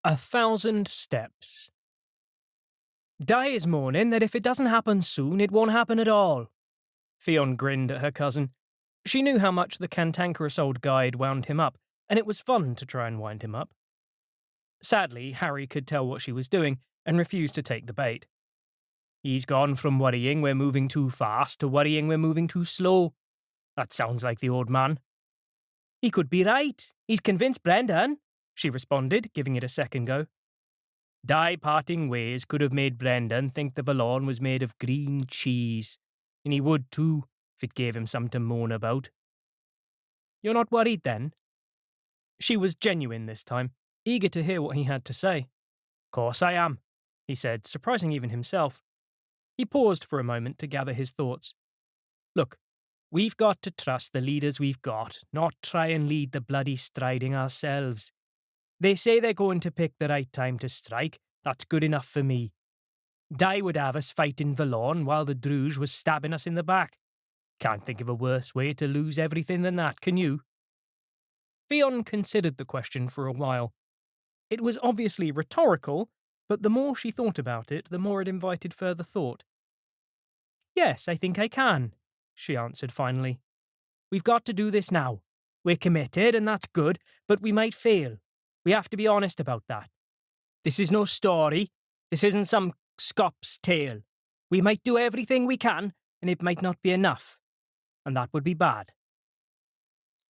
1,000 steps. Di is moaning that if it doesn't happen soon, it won't happen at all. Fionn grinned at her cousin. She knew how much the cantankerous old guide wound him up, and it was fun to try and wind him up. Sadly, Harry could tell what she was doing and refused to take the bait. He's gone from worrying we're moving too fast to worrying we're moving too slow. That sounds like the old man. He could be right. He's convinced Brendan, she responded, giving it a second go. Di parting ways could have made Brendan think the Valorn was made of green cheese, and he would too, if it gave him something to moan about. You're not worried then? She was genuine this time, eager to hear what he had to say. Course I am, he said, surprising even himself. He paused for a moment to gather his thoughts. Look, we've got to trust the leaders we've got, not try and lead the bloody striding ourselves. They say they're going to pick the right time to strike. That's good enough for me. Di would have us fighting Valorn while the Druge was stabbing us in the back. Can't think of a worse way to lose everything than that, can you? Fionn considered the question for a while. It was obviously rhetorical, but the more she thought about it, the more it invited further thought. Yes, I think I can, she answered finally. We've got to do this now. We're committed, and that's good, but we might fail. We have to be honest about that. This is no story. This isn't some scop's tale. We might do everything we can, and it might not be enough. And that would be bad.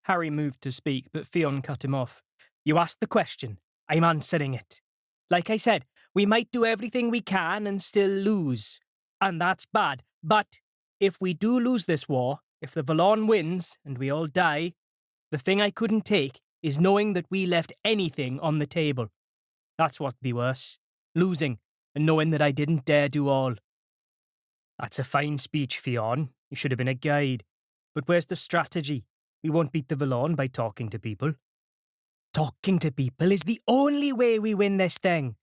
Harry moved to speak, but Fionn cut him off. You asked the question. I'm answering it. Like I said, we might do everything we can and still lose. And that's bad. But if we do lose this war, if the Valorn wins and we all die, the thing I couldn't take is knowing that we left anything on the table. That's what'd be worse. Losing and knowing that I didn't dare do all. That's a fine speech, Fionn. You should have been a guide. But where's the strategy? We won't beat the Valorn by talking to people. Talking to people is the only way we win this thing.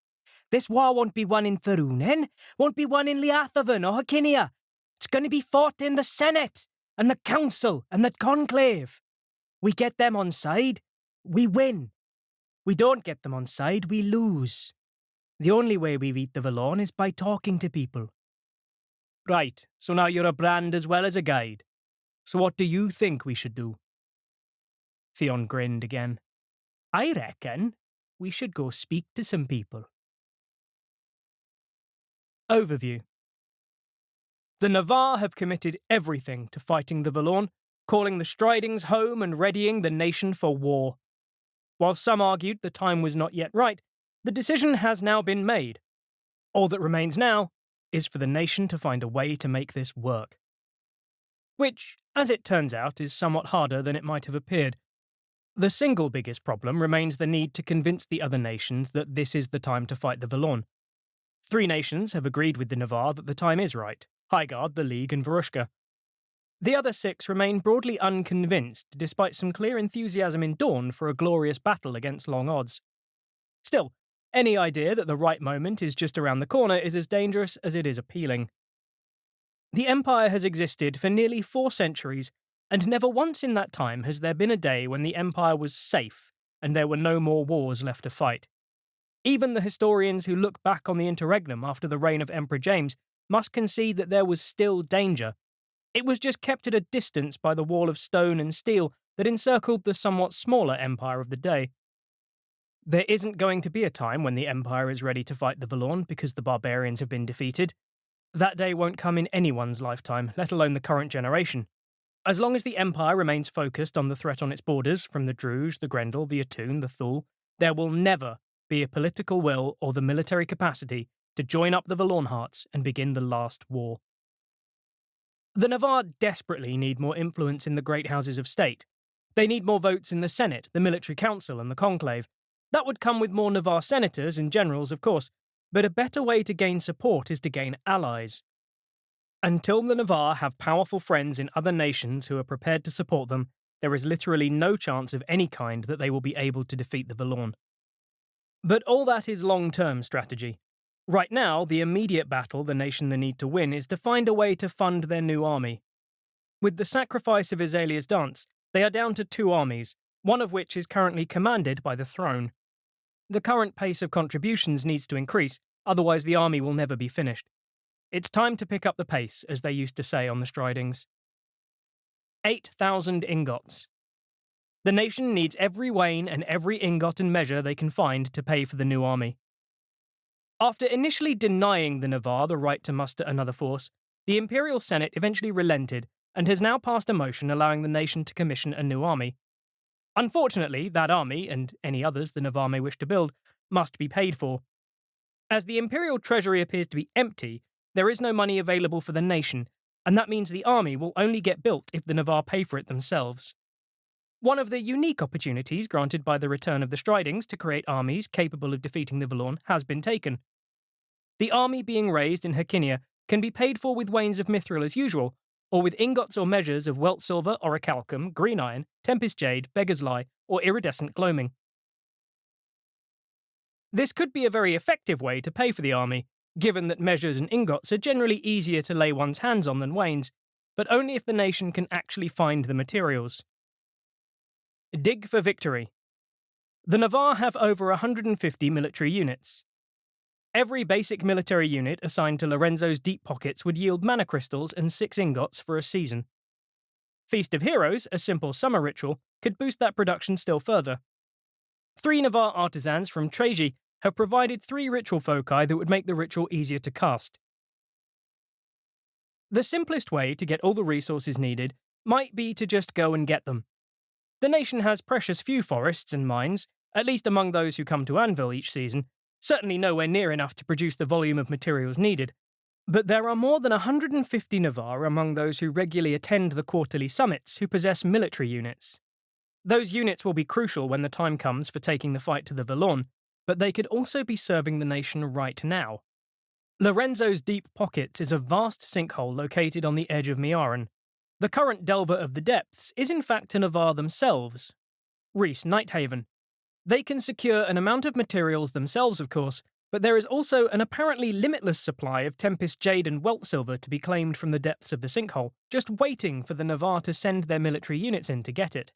This war won't be won in Tharunen, won't be won in Liathavan or Hakinia. It's going to be fought in the Senate and the Council and the Conclave. We get them on side, we win. We don't get them on side, we lose. The only way we beat the Valorn is by talking to people. Right, so now you're a brand as well as a guide. So what do you think we should do? Fionn grinned again. I reckon we should go speak to some people. Overview. The Navarre have committed everything to fighting the Valorn, calling the Stridings home and readying the nation for war. While some argued the time was not yet right, the decision has now been made. All that remains now is for the nation to find a way to make this work. Which, as it turns out, is somewhat harder than it might have appeared. The single biggest problem remains the need to convince the other nations that this is the time to fight the Valorn. 3 nations have agreed with the Navarre that the time is right: Highguard, the League and Varushka. The other 6 remain broadly unconvinced, despite some clear enthusiasm in Dawn for a glorious battle against long odds. Still, any idea that the right moment is just around the corner is as dangerous as it is appealing. The Empire has existed for nearly 4 centuries, and never once in that time has there been a day when the Empire was safe and there were no more wars left to fight. Even the historians who look back on the interregnum after the reign of Emperor James must concede that there was still danger. It was just kept at a distance by the wall of stone and steel that encircled the somewhat smaller empire of the day. There isn't going to be a time when the Empire is ready to fight the Valorn because the barbarians have been defeated. That day won't come in anyone's lifetime, let alone the current generation. As long as the Empire remains focused on the threat on its borders, from the Druge, the Grendel, the Atun, the Thule, there will never be a political will or the military capacity to join up the Valornhearts and begin the last war. The Navarre desperately need more influence in the great houses of state. They need more votes in the Senate, the Military Council and the Conclave. That would come with more Navarre senators and generals, of course, but a better way to gain support is to gain allies. Until the Navarre have powerful friends in other nations who are prepared to support them, there is literally no chance of any kind that they will be able to defeat the Valorn. But all that is long-term strategy. Right now, the immediate battle the nation need to win is to find a way to fund their new army. With the sacrifice of Azalea's dance, they are down to 2 armies, one of which is currently commanded by the throne. The current pace of contributions needs to increase, otherwise the army will never be finished. It's time to pick up the pace, as they used to say on the Stridings. 8,000 ingots. The nation needs every wain and every ingot and measure they can find to pay for the new army. After initially denying the Navarre the right to muster another force, the Imperial Senate eventually relented and has now passed a motion allowing the nation to commission a new army. Unfortunately, that army, and any others the Navarre may wish to build, must be paid for. As the Imperial Treasury appears to be empty, there is no money available for the nation, and that means the army will only get built if the Navarre pay for it themselves. One of the unique opportunities granted by the return of the Stridings to create armies capable of defeating the Valourn has been taken. The army being raised in Hercynia can be paid for with wains of mithril as usual, or with ingots or measures of welt silver, orichalcum, green iron, tempest jade, beggar's lie, or iridescent gloaming. This could be a very effective way to pay for the army, given that measures and ingots are generally easier to lay one's hands on than wains, but only if the nation can actually find the materials. Dig for victory. The Navarre have over 150 military units. Every basic military unit assigned to Lorenzo's deep pockets would yield mana crystals and 6 ingots for a season. Feast of Heroes, a simple summer ritual, could boost that production still further. 3 Navarre artisans from Treji have provided 3 ritual foci that would make the ritual easier to cast. The simplest way to get all the resources needed might be to just go and get them. The nation has precious few forests and mines, at least among those who come to Anvil each season, certainly nowhere near enough to produce the volume of materials needed. But there are more than 150 Navarre among those who regularly attend the quarterly summits who possess military units. Those units will be crucial when the time comes for taking the fight to the Valourn, but they could also be serving the nation right now. Lorenzo's Deep Pockets is a vast sinkhole located on the edge of Miaran. The current Delver of the Depths is in fact a Navarre themselves, Rhys Nighthaven. They can secure an amount of materials themselves, of course, but there is also an apparently limitless supply of Tempest Jade and Welt Silver to be claimed from the depths of the sinkhole, just waiting for the Navarre to send their military units in to get it.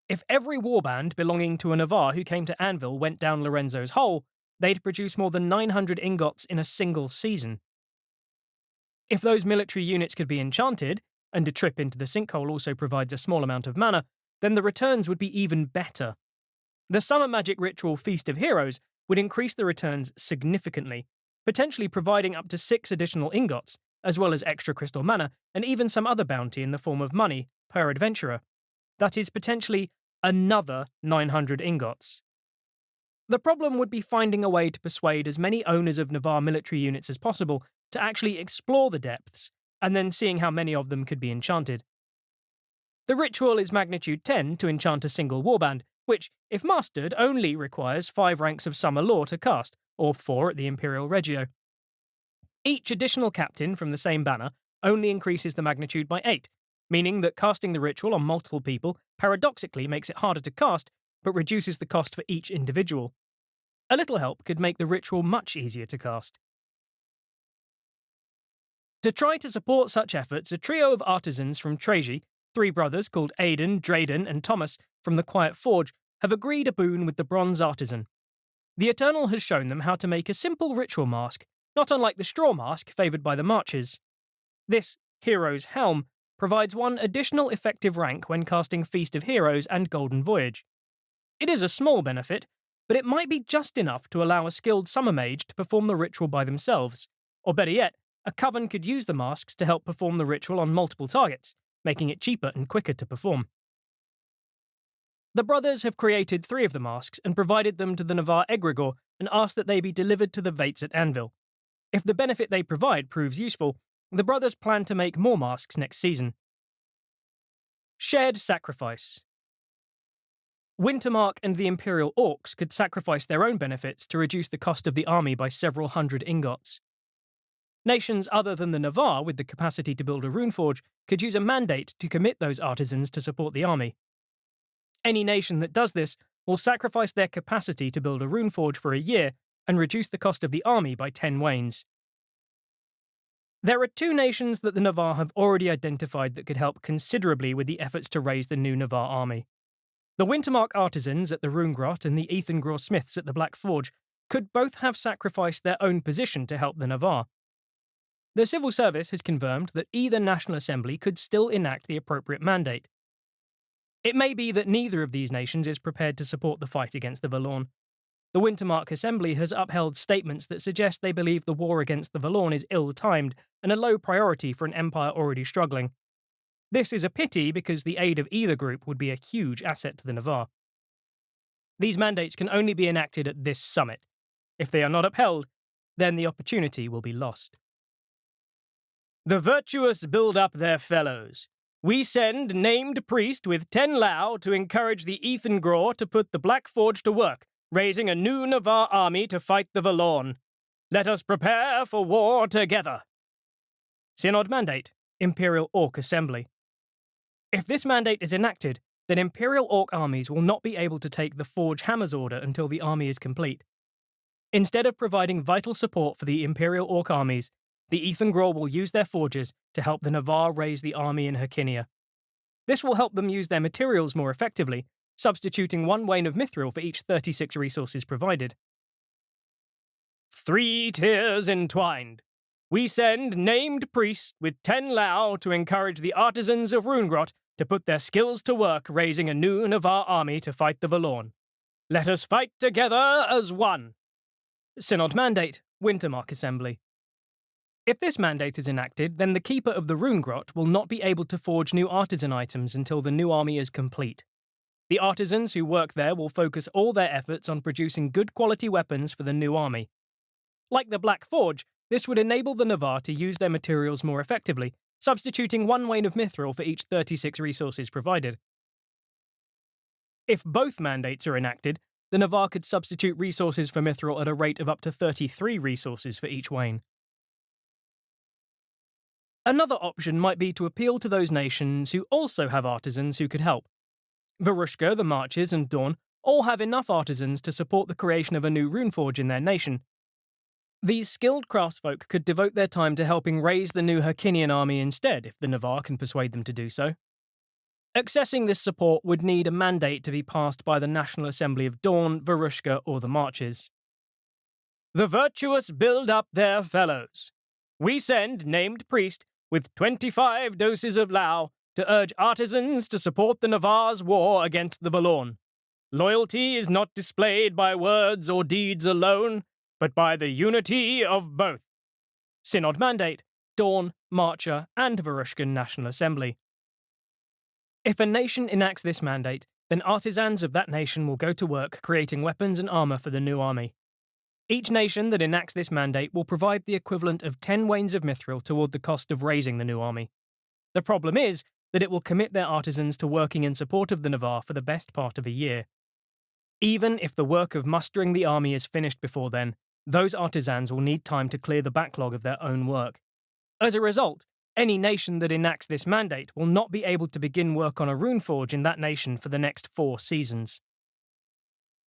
If every warband belonging to a Navarre who came to Anvil went down Lorenzo's hole, they'd produce more than 900 ingots in a single season. If those military units could be enchanted, and a trip into the sinkhole also provides a small amount of mana, then the returns would be even better. The summer magic ritual Feast of Heroes would increase the returns significantly, potentially providing up to 6 additional ingots, as well as extra crystal mana, and even some other bounty in the form of money per adventurer. That is potentially another 900 ingots. The problem would be finding a way to persuade as many owners of Navarre military units as possible to actually explore the depths, and then seeing how many of them could be enchanted. The ritual is magnitude 10 to enchant a single warband, which, if mastered, only requires 5 ranks of summer lore to cast, or 4 at the Imperial Regio. Each additional captain from the same banner only increases the magnitude by 8, meaning that casting the ritual on multiple people paradoxically makes it harder to cast, but reduces the cost for each individual. A little help could make the ritual much easier to cast. To try to support such efforts, a trio of artisans from Treji, 3 brothers called Aidan, Drayden, and Thomas from the Quiet Forge, have agreed a boon with the Bronze Artisan. The Eternal has shown them how to make a simple ritual mask, not unlike the straw mask favoured by the Marches. This Hero's Helm provides 1 additional effective rank when casting Feast of Heroes and Golden Voyage. It is a small benefit, but it might be just enough to allow a skilled summer mage to perform the ritual by themselves, or better yet, a coven could use the masks to help perform the ritual on multiple targets, making it cheaper and quicker to perform. The brothers have created 3 of the masks and provided them to the Navarre Egregore and asked that they be delivered to the Vates at Anvil. If the benefit they provide proves useful, the brothers plan to make more masks next season. Shared Sacrifice. Wintermark and the Imperial Orcs could sacrifice their own benefits to reduce the cost of the army by several hundred ingots. Nations other than the Navarre with the capacity to build a runeforge could use a mandate to commit those artisans to support the army. Any nation that does this will sacrifice their capacity to build a runeforge for a year and reduce the cost of the army by 10 wains. There are 2 nations that the Navarre have already identified that could help considerably with the efforts to raise the new Navarre army. The Wintermark artisans at the Runegrot and the Ethengraw smiths at the Black Forge could both have sacrificed their own position to help the Navarre. The civil service has confirmed that either National Assembly could still enact the appropriate mandate. It may be that neither of these nations is prepared to support the fight against the Valorn. The Wintermark Assembly has upheld statements that suggest they believe the war against the Valorn is ill-timed and a low priority for an empire already struggling. This is a pity because the aid of either group would be a huge asset to the Navarre. These mandates can only be enacted at this summit. If they are not upheld, then the opportunity will be lost. The virtuous build up their fellows. We send named priest with 10 Lao to encourage the Ethengraw to put the Black Forge to work, raising a new Navarre army to fight the Valorn. Let us prepare for war together. Synod Mandate, Imperial Orc Assembly. If this mandate is enacted, then Imperial Orc armies will not be able to take the Forge Hammer's order until the army is complete. Instead of providing vital support for the Imperial Orc armies, the Ethengraw will use their forges to help the Navarre raise the army in Herkinia. This will help them use their materials more effectively, substituting 1 wain of mithril for each 36 resources provided. 3 tiers entwined. We send named priest with 10 Lao to encourage the artisans of Runegrot to put their skills to work raising a new Navarre army to fight the Valorn. Let us fight together as one. Synod Mandate, Wintermark Assembly. If this mandate is enacted, then the Keeper of the Runegrot will not be able to forge new artisan items until the new army is complete. The artisans who work there will focus all their efforts on producing good quality weapons for the new army. Like the Black Forge, this would enable the Navarre to use their materials more effectively, substituting 1 wain of mithril for each 36 resources provided. If both mandates are enacted, the Navarre could substitute resources for mithril at a rate of up to 33 resources for each wain. Another option might be to appeal to those nations who also have artisans who could help. Varushka, the Marches, and Dawn all have enough artisans to support the creation of a new runeforge in their nation. These skilled craftsfolk could devote their time to helping raise the new Herkinian army instead, if the Navarre can persuade them to do so. Accessing this support would need a mandate to be passed by the National Assembly of Dawn, Varushka, or the Marches. The virtuous build up their fellows. We send named priest with 25 doses of Lao to urge artisans to support the Navarre's war against the Valorn. Loyalty is not displayed by words or deeds alone, but by the unity of both. Synod Mandate, Dawn, Marcher, and Varushkan National Assembly. If a nation enacts this mandate, then artisans of that nation will go to work creating weapons and armour for the new army. Each nation that enacts this mandate will provide the equivalent of 10 wains of mithril toward the cost of raising the new army. The problem is that it will commit their artisans to working in support of the Navarre for the best part of a year. Even if the work of mustering the army is finished before then, those artisans will need time to clear the backlog of their own work. As a result, any nation that enacts this mandate will not be able to begin work on a runeforge in that nation for the next 4 seasons.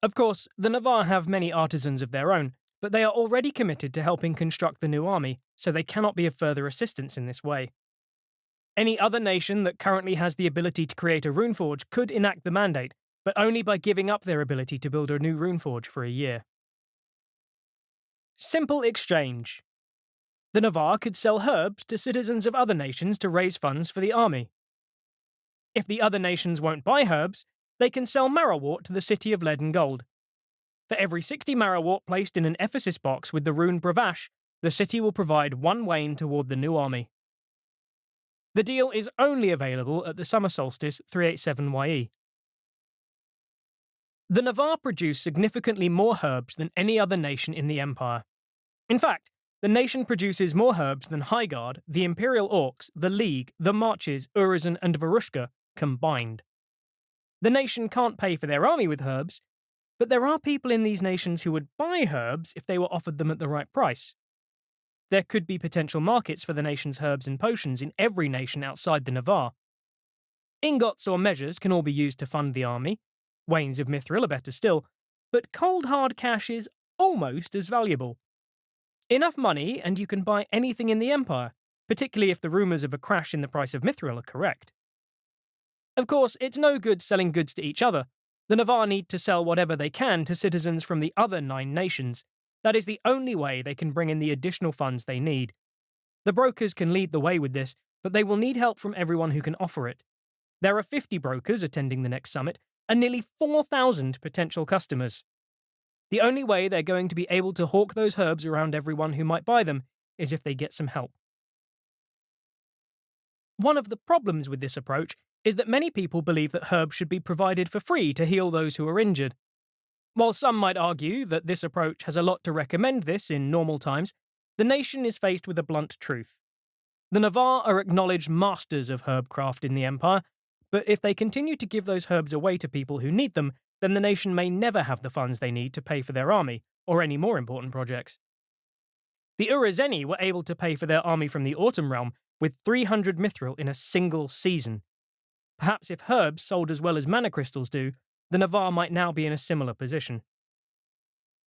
Of course, the Navarre have many artisans of their own, but they are already committed to helping construct the new army, so they cannot be of further assistance in this way. Any other nation that currently has the ability to create a runeforge could enact the mandate, but only by giving up their ability to build a new runeforge for a year. Simple exchange. The Navarre could sell herbs to citizens of other nations to raise funds for the army. If the other nations won't buy herbs, they can sell marrowwort to the City of Lead and Gold. For every 60 marrowwort placed in an Ephesus box with the rune Bravash, the city will provide 1 wain toward the new army. The deal is only available at the Summer Solstice 387 YE. The Navarre produce significantly more herbs than any other nation in the Empire. In fact, the nation produces more herbs than Highguard, the Imperial Orcs, the League, the Marches, Urizen, and Varushka combined. The nation can't pay for their army with herbs, but there are people in these nations who would buy herbs if they were offered them at the right price. There could be potential markets for the nation's herbs and potions in every nation outside the Navarre. Ingots or measures can all be used to fund the army. Wains of mithril are better still, but cold hard cash is almost as valuable. Enough money and you can buy anything in the Empire, particularly if the rumours of a crash in the price of mithril are correct. Of course, it's no good selling goods to each other, The Navarre need to sell whatever they can to citizens from the other 9 nations. That is the only way they can bring in the additional funds they need. The brokers can lead the way with this, but they will need help from everyone who can offer it. There are 50 brokers attending the next summit, and nearly 4,000 potential customers. The only way they're going to be able to hawk those herbs around everyone who might buy them is if they get some help. One of the problems with this approach is that many people believe that herbs should be provided for free to heal those who are injured. While some might argue that this approach has a lot to recommend this in normal times, the nation is faced with a blunt truth. The Navarre are acknowledged masters of herbcraft in the Empire, but if they continue to give those herbs away to people who need them, then the nation may never have the funds they need to pay for their army, or any more important projects. The Urizeni were able to pay for their army from the Autumn Realm with 300 mithril in a single season. Perhaps if herbs sold as well as mana crystals do, the Navarre might now be in a similar position.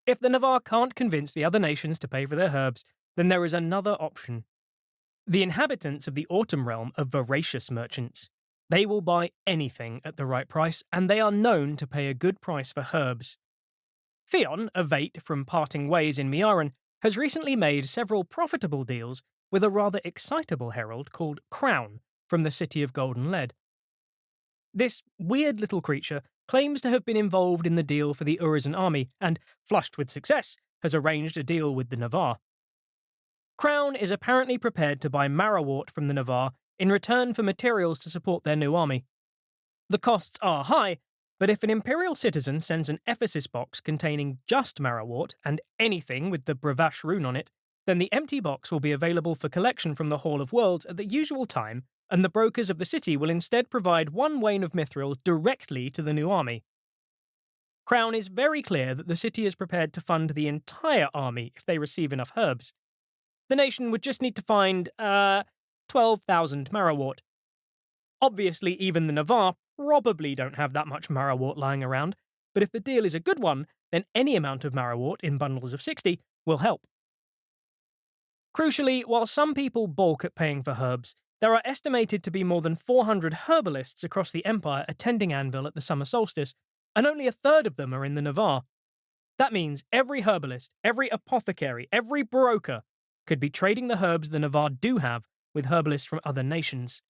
If the Navarre can't convince the other nations to pay for their herbs, then there is another option. The inhabitants of the Autumn Realm are voracious merchants. They will buy anything at the right price, and they are known to pay a good price for herbs. Theon, a Vate from Parting Ways in Miaran, has recently made several profitable deals with a rather excitable herald called Crown from the City of Golden Lead. This weird little creature claims to have been involved in the deal for the Urizen army and, flushed with success, has arranged a deal with the Navarre. Crown is apparently prepared to buy Marrowwort from the Navarre in return for materials to support their new army. The costs are high, but if an Imperial citizen sends an Ephesus box containing just Marrowwort and anything with the Bravash rune on it, then the empty box will be available for collection from the Hall of Worlds at the usual time, and the brokers of the city will instead provide 1 wain of mithril directly to the new army. Crown is very clear that the city is prepared to fund the entire army if they receive enough herbs. The nation would just need to find, 12,000 Marrowwort. Obviously, even the Navarre probably don't have that much Marrowwort lying around, but if the deal is a good one, then any amount of Marrowwort in bundles of 60 will help. Crucially, while some people balk at paying for herbs, there are estimated to be more than 400 herbalists across the Empire attending Anvil at the summer solstice, and only a third of them are in the Navarre. That means every herbalist, every apothecary, every broker could be trading the herbs the Navarre do have with herbalists from other nations.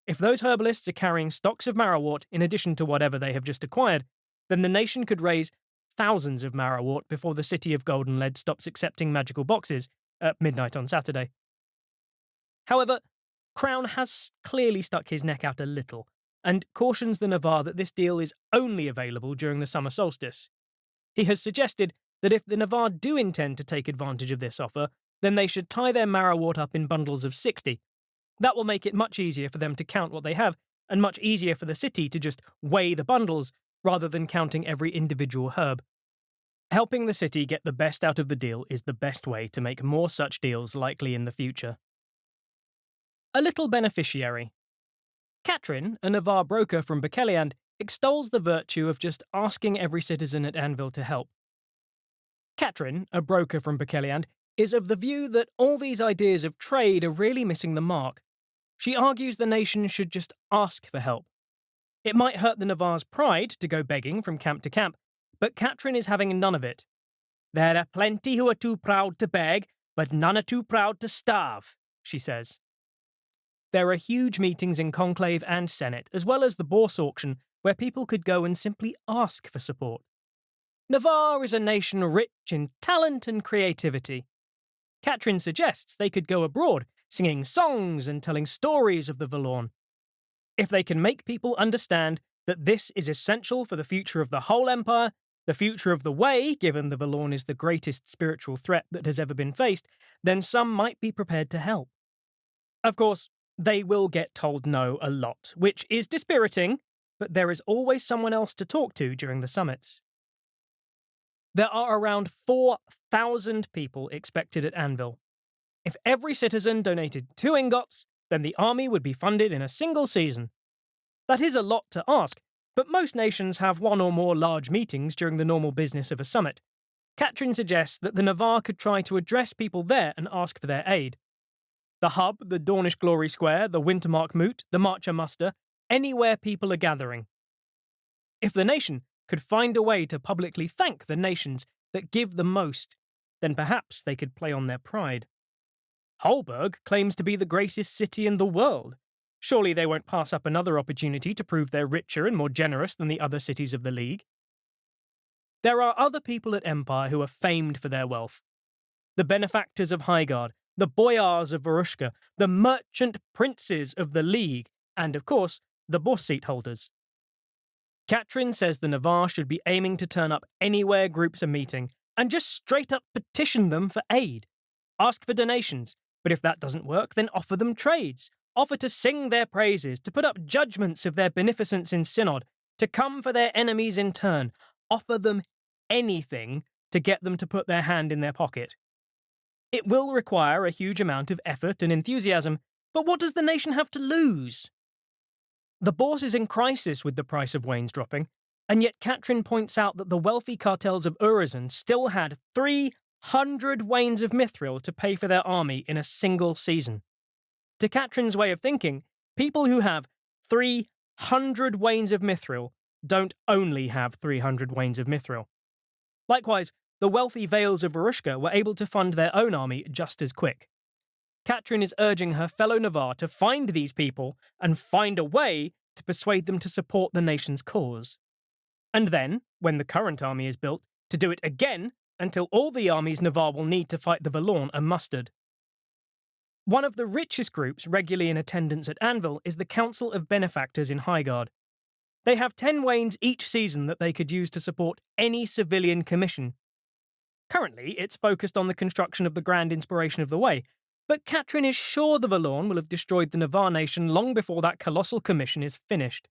If those herbalists are carrying stocks of Marrowwort in addition to whatever they have just acquired, then the nation could raise thousands of Marrowwort before the City of Golden Lead stops accepting magical boxes at midnight on Saturday. However, Crown has clearly stuck his neck out a little, and cautions the Navarre that this deal is only available during the summer solstice. He has suggested that if the Navarre do intend to take advantage of this offer, then they should tie their Marrowwort up in bundles of 60. That will make it much easier for them to count what they have, and much easier for the city to just weigh the bundles rather than counting every individual herb. Helping the city get the best out of the deal is the best way to make more such deals likely in the future. A little beneficiary. Katrin, a Navarre broker from Bekeliand, extols the virtue of just asking every citizen at Anvil to help. Katrin, a broker from Bekeliand, is of the view that all these ideas of trade are really missing the mark. She argues the nation should just ask for help. It might hurt the Navarre's pride to go begging from camp to camp, but Katrin is having none of it. There are plenty who are too proud to beg, but none are too proud to starve, she says. There are huge meetings in Conclave and Senate, as well as the Bourse auction, where people could go and simply ask for support. Navarre is a nation rich in talent and creativity. Katrin suggests they could go abroad, singing songs and telling stories of the Valorn. If they can make people understand that this is essential for the future of the whole Empire, the future of the Way, given the Valorn is the greatest spiritual threat that has ever been faced, then some might be prepared to help. Of course, they will get told no a lot, which is dispiriting, but there is always someone else to talk to during the summits. There are around 4,000 people expected at Anvil. If every citizen donated 2 ingots, then the army would be funded in a single season. That is a lot to ask, but most nations have 1 or more large meetings during the normal business of a summit. Katrin suggests that the Navarre could try to address people there and ask for their aid. The Hub, the Dornish Glory Square, the Wintermark Moot, the Marcher Muster, anywhere people are gathering. If the nation could find a way to publicly thank the nations that give the most, then perhaps they could play on their pride. Holberg claims to be the greatest city in the world. Surely they won't pass up another opportunity to prove they're richer and more generous than the other cities of the League. There are other people at Empire who are famed for their wealth. The benefactors of Highguard, the boyars of Varushka, the merchant princes of the League, and, of course, the boss seat holders. Katrin says the Navarre should be aiming to turn up anywhere groups are meeting and just straight up petition them for aid. Ask for donations, but if that doesn't work, then offer them trades. Offer to sing their praises, to put up judgments of their beneficence in synod, to come for their enemies in turn. Offer them anything to get them to put their hand in their pocket. It will require a huge amount of effort and enthusiasm, but what does the nation have to lose? The bourse is in crisis with the price of wains dropping, and yet Katrin points out that the wealthy cartels of Urizen still had 300 wains of mithril to pay for their army in a single season. To Katrin's way of thinking, people who have 300 wains of mithril don't only have 300 wains of mithril. Likewise, the wealthy Vales of Varushka were able to fund their own army just as quick. Katrin is urging her fellow Navarre to find these people and find a way to persuade them to support the nation's cause. And then, when the current army is built, to do it again until all the armies Navarre will need to fight the Valorn are mustered. One of the richest groups regularly in attendance at Anvil is the Council of Benefactors in Highguard. They have 10 wains each season that they could use to support any civilian commission. Currently, it's focused on the construction of the Grand Inspiration of the Way, but Katrin is sure the Valorn will have destroyed the Navarre nation long before that colossal commission is finished.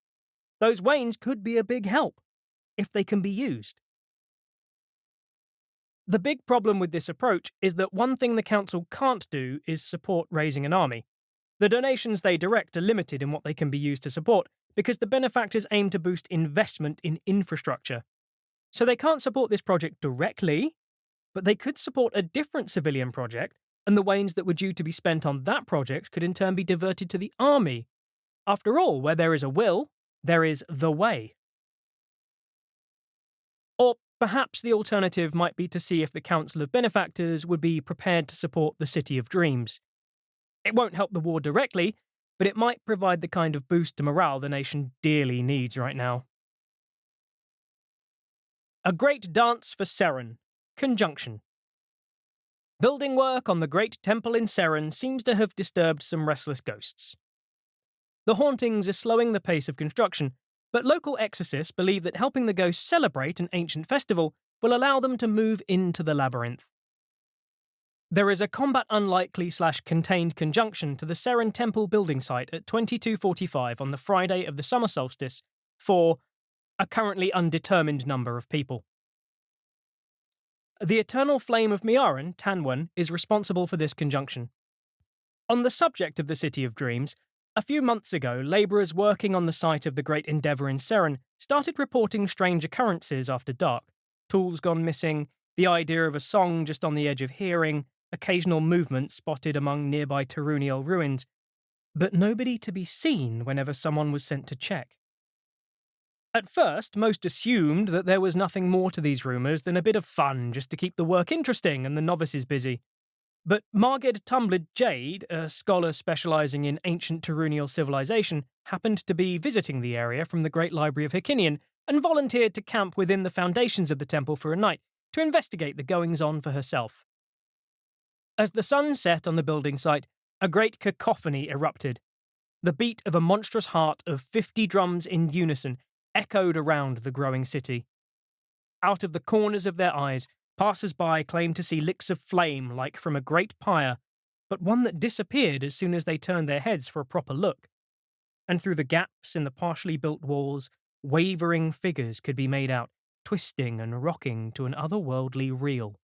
Those wains could be a big help, if they can be used. The big problem with this approach is that one thing the Council can't do is support raising an army. The donations they direct are limited in what they can be used to support, because the benefactors aim to boost investment in infrastructure. So they can't support this project directly, but they could support a different civilian project, and the wains that were due to be spent on that project could in turn be diverted to the army. After all, where there is a will, there is the way. Or perhaps the alternative might be to see if the Council of Benefactors would be prepared to support the City of Dreams. It won't help the war directly, but it might provide the kind of boost to morale the nation dearly needs right now. A Great Dance for Seren. Conjunction. Building work on the Great Temple in Seren seems to have disturbed some restless ghosts. The hauntings are slowing the pace of construction, but local exorcists believe that helping the ghosts celebrate an ancient festival will allow them to move into the labyrinth. There is a combat-unlikely/contained conjunction to the Seren Temple building site at 22:45 on the Friday of the summer solstice for a currently undetermined number of people. The eternal flame of Miaran, Tanwan, is responsible for this conjunction. On the subject of the City of Dreams, a few months ago, labourers working on the site of the Great Endeavour in Seren started reporting strange occurrences after dark. Tools gone missing, the idea of a song just on the edge of hearing, occasional movement spotted among nearby Taruniel ruins, but nobody to be seen whenever someone was sent to check. At first, most assumed that there was nothing more to these rumours than a bit of fun just to keep the work interesting and the novices busy. But Marged Tumbled Jade, a scholar specialising in ancient Taruniel civilization, happened to be visiting the area from the Great Library of Hikinian and volunteered to camp within the foundations of the temple for a night to investigate the goings-on for herself. As the sun set on the building site, a great cacophony erupted. The beat of a monstrous heart of 50 drums in unison echoed around the growing city. Out of the corners of their eyes, passers-by claimed to see licks of flame like from a great pyre, but one that disappeared as soon as they turned their heads for a proper look. And through the gaps in the partially built walls, wavering figures could be made out, twisting and rocking to an otherworldly reel.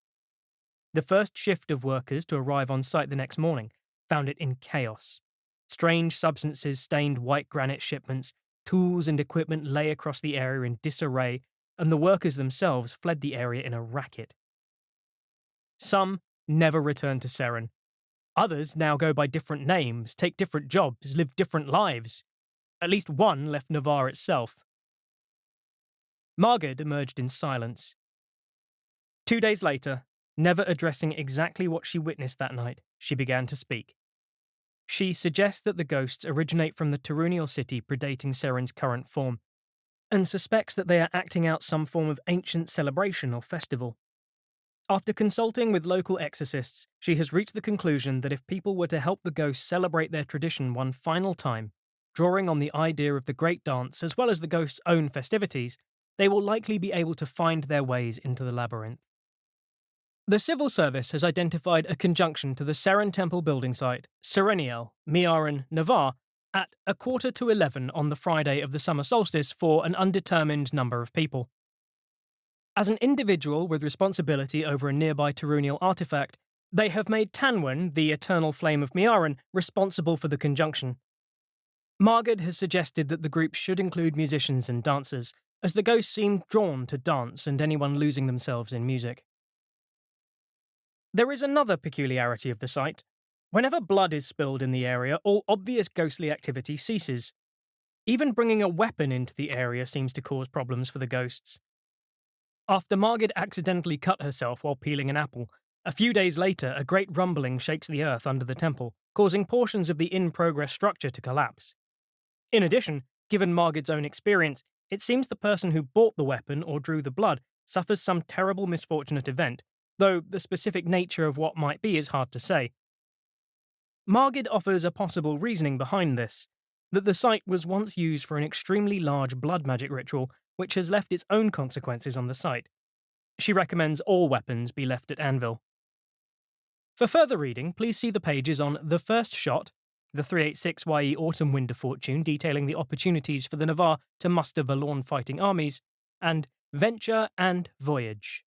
The first shift of workers to arrive on site the next morning found it in chaos. Strange substances stained white granite shipments, tools and equipment lay across the area in disarray, and the workers themselves fled the area in a racket. Some never returned to Seren. Others now go by different names, take different jobs, live different lives. At least one left Navarre itself. Margid emerged in silence. 2 days later, never addressing exactly what she witnessed that night, she began to speak. She suggests that the ghosts originate from the Tarunial city predating Seren's current form, and suspects that they are acting out some form of ancient celebration or festival. After consulting with local exorcists, she has reached the conclusion that if people were to help the ghosts celebrate their tradition one final time, drawing on the idea of the Great Dance as well as the ghosts' own festivities, they will likely be able to find their ways into the labyrinth. The civil service has identified a conjunction to the Seren Temple building site, Sereniel, Miaran, Navarre, at 10:45 on the Friday of the summer solstice for an undetermined number of people. As an individual with responsibility over a nearby Tarunial artifact, they have made Tanwen, the eternal flame of Miaran, responsible for the conjunction. Margid has suggested that the group should include musicians and dancers, as the ghosts seem drawn to dance and anyone losing themselves in music. There is another peculiarity of the site. Whenever blood is spilled in the area, all obvious ghostly activity ceases. Even bringing a weapon into the area seems to cause problems for the ghosts. After Margid accidentally cut herself while peeling an apple, a few days later a great rumbling shakes the earth under the temple, causing portions of the in-progress structure to collapse. In addition, given Margid's own experience, it seems the person who bought the weapon or drew the blood suffers some terrible misfortunate event, though the specific nature of what might be is hard to say. Margid offers a possible reasoning behind this, that the site was once used for an extremely large blood magic ritual which has left its own consequences on the site. She recommends all weapons be left at Anvil. For further reading, please see the pages on The First Shot, the 386 YE Autumn Wind of Fortune detailing the opportunities for the Navarre to muster Valorn fighting armies, and Venture and Voyage.